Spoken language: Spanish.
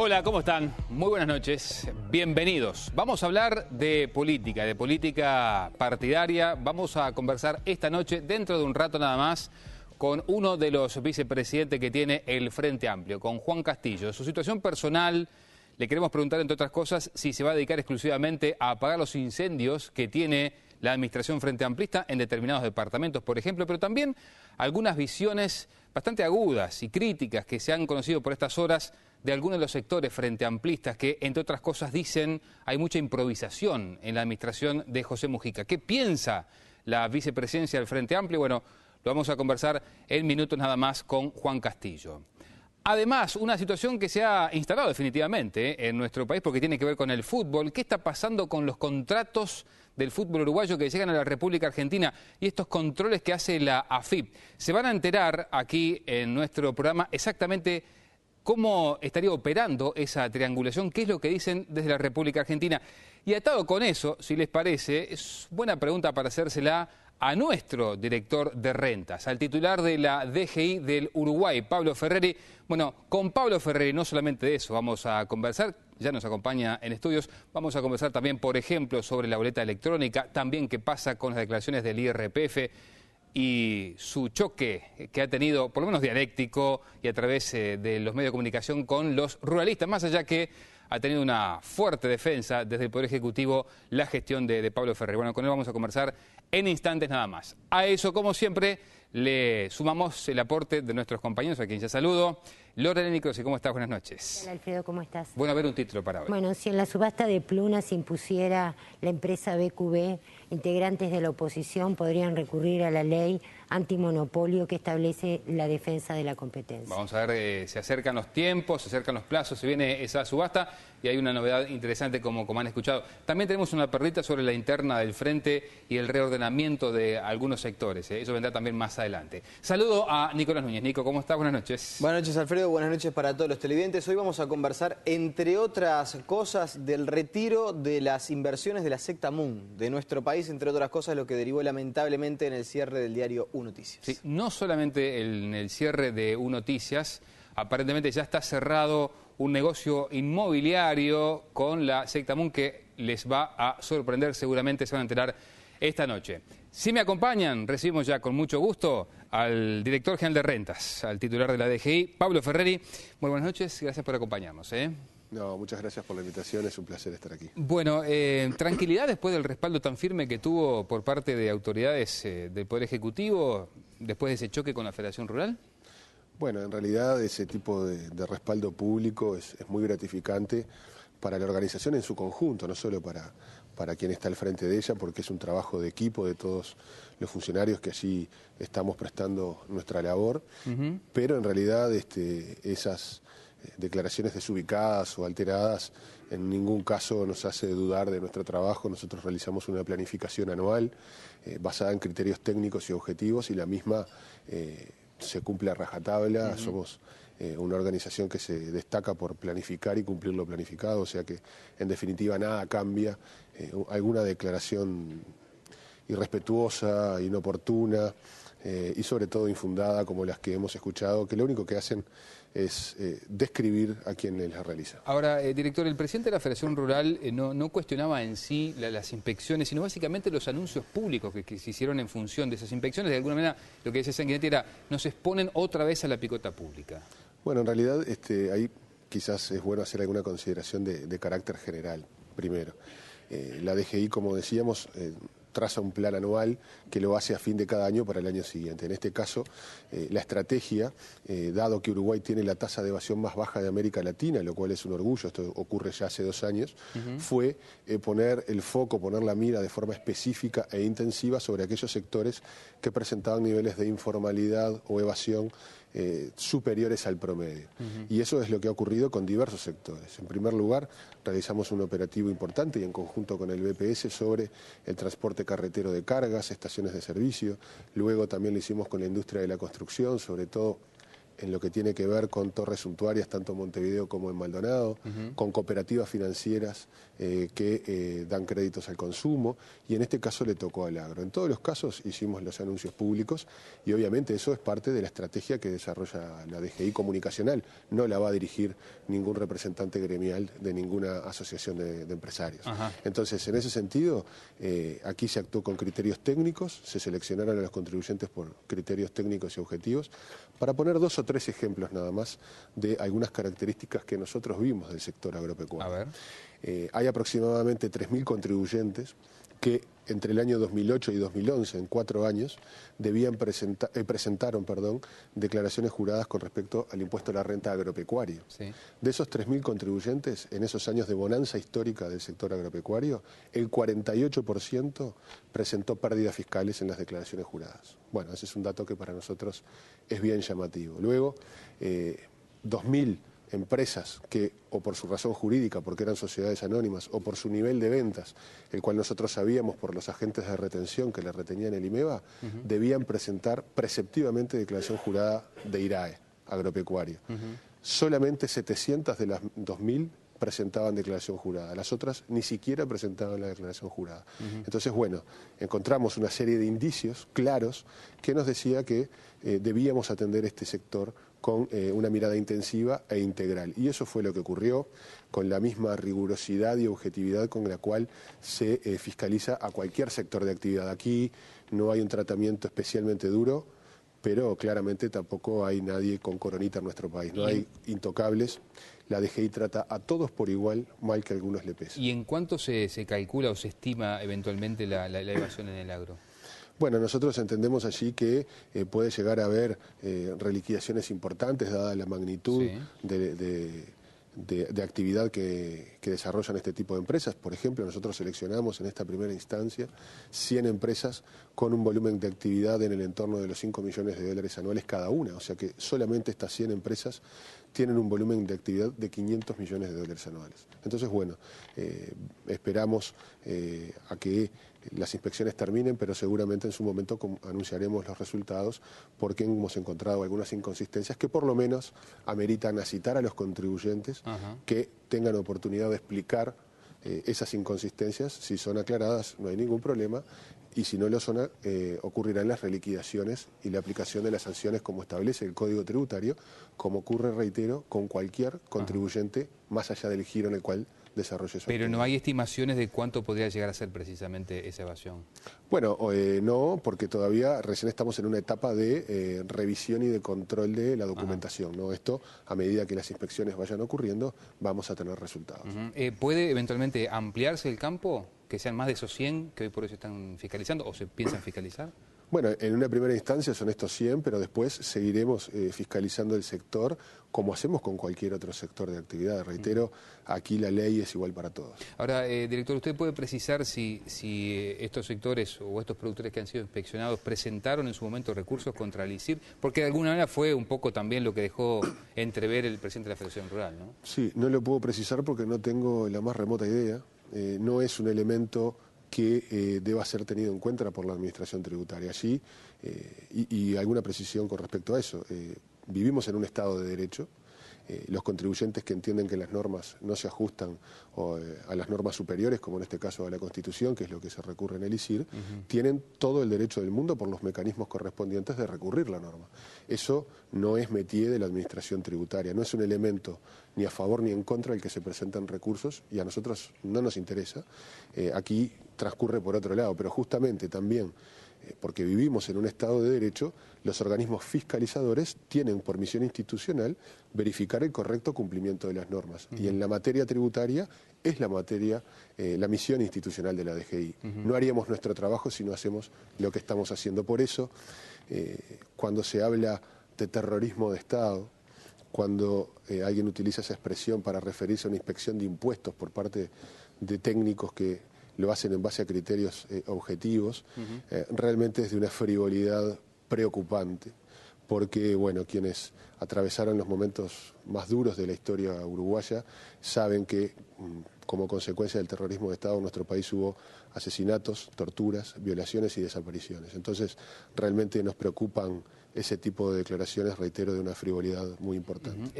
Hola, ¿cómo están? Muy buenas noches, bienvenidos. Vamos a hablar de política partidaria. Vamos a conversar esta noche, dentro de un rato nada más, con uno de los vicepresidentes que tiene el Frente Amplio, con Juan Castillo. Su situación personal, le queremos preguntar, entre otras cosas, si se va a dedicar exclusivamente a apagar los incendios que tiene la administración Frente Amplista en determinados departamentos, por ejemplo, pero también algunas visiones bastante agudas y críticas que se han conocido por estas horas de algunos de los sectores Frente Amplistas que, entre otras cosas, dicen hay mucha improvisación en la administración de José Mujica. ¿Qué piensa la vicepresidencia del Frente Amplio? Bueno, lo vamos a conversar en minutos nada más con Juan Castillo. Además, una situación que se ha instalado definitivamente en nuestro país porque tiene que ver con el fútbol. ¿Qué está pasando con los contratos del fútbol uruguayo que llegan a la República Argentina y estos controles que hace la AFIP? Se van a enterar aquí en nuestro programa exactamente cómo estaría operando esa triangulación, qué es lo que dicen desde la República Argentina. Y atado con eso, si les parece, es buena pregunta para hacérsela a nuestro director de rentas, al titular de la DGI del Uruguay, Pablo Ferreri. Bueno, con Pablo Ferreri no solamente de eso vamos a conversar, ya nos acompaña en estudios, vamos a conversar también, por ejemplo, sobre la boleta electrónica, también qué pasa con las declaraciones del IRPF y su choque que ha tenido, por lo menos dialéctico y a través de los medios de comunicación con los ruralistas, más allá que ha tenido una fuerte defensa desde el Poder Ejecutivo la gestión de Pablo Ferreri. Bueno, con él vamos a conversar en instantes nada más. A eso, como siempre, le sumamos el aporte de nuestros compañeros, a quien ya saludo. Lorena Nicrosi, ¿cómo estás? Buenas noches. Hola, Alfredo, ¿cómo estás? Bueno, a ver un título para hoy. Bueno, si en la subasta de Pluna se impusiera la empresa BQB, integrantes de la oposición podrían recurrir a la ley antimonopolio que establece la defensa de la competencia. Vamos a ver, se acercan los tiempos, se acercan los plazos, se viene esa subasta y hay una novedad interesante como han escuchado. También tenemos una perlita sobre la interna del Frente y el reordenamiento de algunos sectores. Eso vendrá también más adelante. Saludo a Nicolás Núñez. Nico, ¿cómo estás? Buenas noches. Buenas noches, Alfredo. Buenas noches para todos los televidentes. Hoy vamos a conversar, entre otras cosas, del retiro de las inversiones de la secta Moon de nuestro país, entre otras cosas, lo que derivó lamentablemente en el cierre del diario U-Noticias. Sí, no solamente en el cierre de U-Noticias, aparentemente ya está cerrado un negocio inmobiliario con la secta Moon que les va a sorprender, seguramente se van a enterar esta noche. Si me acompañan, recibimos ya con mucho gusto al director general de rentas, al titular de la DGI, Pablo Ferreri. Muy buenas noches, gracias por acompañarnos. No, muchas gracias por la invitación, es un placer estar aquí. Bueno, tranquilidad después del respaldo tan firme que tuvo por parte de autoridades del Poder Ejecutivo, después de ese choque con la Federación Rural. Bueno, en realidad ese tipo de respaldo público es muy gratificante para la organización en su conjunto, no solo para quien está al frente de ella, porque es un trabajo de equipo de todos los funcionarios que allí estamos prestando nuestra labor, pero en realidad esas declaraciones desubicadas o alteradas en ningún caso nos hace dudar de nuestro trabajo. Nosotros realizamos una planificación anual basada en criterios técnicos y objetivos y la misma se cumple a rajatabla. Somos una organización que se destaca por planificar y cumplir lo planificado, o sea que en definitiva nada cambia. Alguna declaración irrespetuosa, inoportuna y sobre todo infundada como las que hemos escuchado, que lo único que hacen es describir a quien las realiza. Ahora, director, el presidente de la Federación Rural no cuestionaba en sí las inspecciones, sino básicamente los anuncios públicos que se hicieron en función de esas inspecciones. De alguna manera, lo que decía Sanguinetti era, nos exponen otra vez a la picota pública. Bueno, en realidad ahí quizás es bueno hacer alguna consideración de carácter general, primero. La DGI, como decíamos, traza un plan anual que lo hace a fin de cada año para el año siguiente. En este caso, la estrategia, dado que Uruguay tiene la tasa de evasión más baja de América Latina, lo cual es un orgullo, esto ocurre ya hace 2 años, fue poner el foco, poner la mira de forma específica e intensiva sobre aquellos sectores que presentaban niveles de informalidad o evasión superiores al promedio. Y eso es lo que ha ocurrido con diversos sectores. En primer lugar, realizamos un operativo importante y en conjunto con el BPS sobre el transporte carretero de cargas, estaciones de servicio. Luego también lo hicimos con la industria de la construcción, sobre todo en lo que tiene que ver con torres suntuarias, tanto en Montevideo como en Maldonado, con cooperativas financieras que dan créditos al consumo, y en este caso le tocó al agro. En todos los casos hicimos los anuncios públicos y obviamente eso es parte de la estrategia que desarrolla la DGI comunicacional. No la va a dirigir ningún representante gremial de ninguna asociación de empresarios. Entonces, en ese sentido, aquí se actuó con criterios técnicos, se seleccionaron a los contribuyentes por criterios técnicos y objetivos, para poner 2 o 3 ejemplos nada más de algunas características que nosotros vimos del sector agropecuario. A ver. Hay aproximadamente 3.000 contribuyentes que entre el año 2008 y 2011, en 4 años, presentaron declaraciones juradas con respecto al impuesto a la renta agropecuaria. Sí. De esos 3.000 contribuyentes, en esos años de bonanza histórica del sector agropecuario, el 48% presentó pérdidas fiscales en las declaraciones juradas. Bueno, ese es un dato que para nosotros es bien llamativo. Luego, 2.000 empresas que, o por su razón jurídica, porque eran sociedades anónimas, o por su nivel de ventas, el cual nosotros sabíamos por los agentes de retención que le retenían el IMEVA, debían presentar preceptivamente declaración jurada de IRAE, agropecuario. Solamente 700 de las 2.000 presentaban declaración jurada, las otras ni siquiera presentaban la declaración jurada. Entonces, bueno, encontramos una serie de indicios claros que nos decía que debíamos atender este sector con una mirada intensiva e integral. Y eso fue lo que ocurrió, con la misma rigurosidad y objetividad con la cual se fiscaliza a cualquier sector de actividad. Aquí no hay un tratamiento especialmente duro, pero claramente tampoco hay nadie con coronita en nuestro país. No hay intocables. La DGI trata a todos por igual, mal que a algunos le pese. ¿Y en cuánto se calcula o se estima eventualmente la evasión en el agro? Bueno, nosotros entendemos allí que puede llegar a haber reliquidaciones importantes, dada la magnitud de actividad que desarrollan este tipo de empresas. Por ejemplo, nosotros seleccionamos en esta primera instancia 100 empresas con un volumen de actividad en el entorno de los 5 millones de dólares anuales cada una. O sea que solamente estas 100 empresas tienen un volumen de actividad de 500 millones de dólares anuales. Entonces, bueno, esperamos a que las inspecciones terminen, pero seguramente en su momento anunciaremos los resultados, porque hemos encontrado algunas inconsistencias que por lo menos ameritan a citar a los contribuyentes que tengan oportunidad de explicar esas inconsistencias. Si son aclaradas, no hay ningún problema, y si no lo son, ocurrirán las reliquidaciones y la aplicación de las sanciones como establece el Código Tributario, como ocurre, reitero, con cualquier contribuyente, más allá del giro en el cual desarrolle su Pero actividad. no hay estimaciones de cuánto podría llegar a ser precisamente esa evasión. Bueno, no, porque todavía recién estamos en una etapa de revisión y de control de la documentación, ¿no? Esto, a medida que las inspecciones vayan ocurriendo, vamos a tener resultados. ¿Puede eventualmente ampliarse el campo? ¿Que sean más de esos 100 que hoy por hoy se están fiscalizando o se piensan fiscalizar? Bueno, en una primera instancia son estos 100, pero después seguiremos fiscalizando el sector como hacemos con cualquier otro sector de actividad. Reitero, aquí la ley es igual para todos. Ahora, director, ¿usted puede precisar si estos sectores o estos productores que han sido inspeccionados presentaron en su momento recursos contra el ICIR? Porque de alguna manera fue un poco también lo que dejó entrever el presidente de la Federación Rural, ¿no? Sí, no lo puedo precisar porque no tengo la más remota idea. No es un elemento que deba ser tenido en cuenta por la Administración Tributaria. Allí, y alguna precisión con respecto a eso, vivimos en un Estado de Derecho. Los contribuyentes que entienden que las normas no se ajustan a las normas superiores, como en este caso a la Constitución, que es lo que se recurre en el ICIR, tienen todo el derecho del mundo por los mecanismos correspondientes de recurrir la norma. Eso no es métier de la Administración Tributaria, no es un elemento ni a favor ni en contra del que se presentan recursos, y a nosotros no nos interesa. Aquí transcurre por otro lado, pero justamente también porque vivimos en un Estado de Derecho, los organismos fiscalizadores tienen por misión institucional verificar el correcto cumplimiento de las normas. Y en la materia tributaria es la misión institucional de la DGI. No haríamos nuestro trabajo si no hacemos lo que estamos haciendo. Por eso, cuando se habla de terrorismo de Estado, cuando alguien utiliza esa expresión para referirse a una inspección de impuestos por parte de técnicos que lo hacen en base a criterios objetivos, realmente es de una frivolidad preocupante, porque bueno, quienes atravesaron los momentos más duros de la historia uruguaya saben que como consecuencia del terrorismo de Estado en nuestro país hubo asesinatos, torturas, violaciones y desapariciones. Entonces realmente nos preocupan ese tipo de declaraciones, reitero, de una frivolidad muy importante.